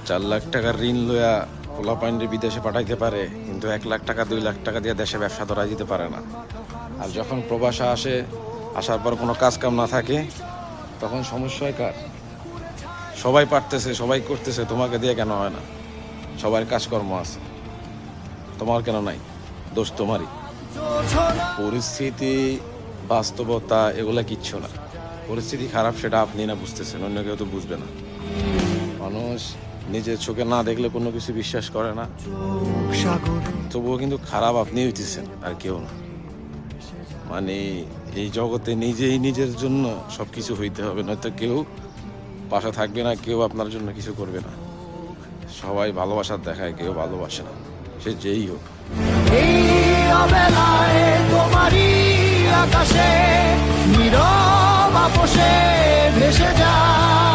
4 লাখ টাকার ঋণ লইয়া পোলাপাইনরে বিদেশে পাঠাইতে পারে, কিন্তু 1 লাখ টাকা 2 লাখ টাকা দিয়ে দেশে ব্যবসা ধরা দিতে পারে না। আর যখন প্রবাসা আসে, আসার পর কোনো কাজ কাম না থাকে, তখন সমস্যা হয় কার? সবাই পারতেছে, সবাই করতেছে, তোমাকে দিয়ে কেন হয় না? সবার কাজকর্ম আছে, তোমার কেন নাই? দোষ তোমারই। পরিস্থিতি, বাস্তবতা এগুলা কিচ্ছু না। পরিস্থিতি খারাপ সেটা আপনি না বুঝতেছেন, অন্য কেউ তো বুঝবে না। মানুষ নিজের চোখে না দেখলে কোনো কিছু বিশ্বাস করে না, তবুও কিন্তু খারাপ আপনি হইতেছেন, আর কেউ না। মানে এই জগতে নিজেই নিজের জন্য সব কিছু হইতে হবে, নয়তো কেউ পাশে থাকবে না, কেউ আপনার জন্য কিছু করবে না। সবাই ভালোবাসার দেখায়, কেউ ভালোবাসে না, সে যেই হোক। তোমারই আকাশে নীরব আপোষে ভেসে যায়।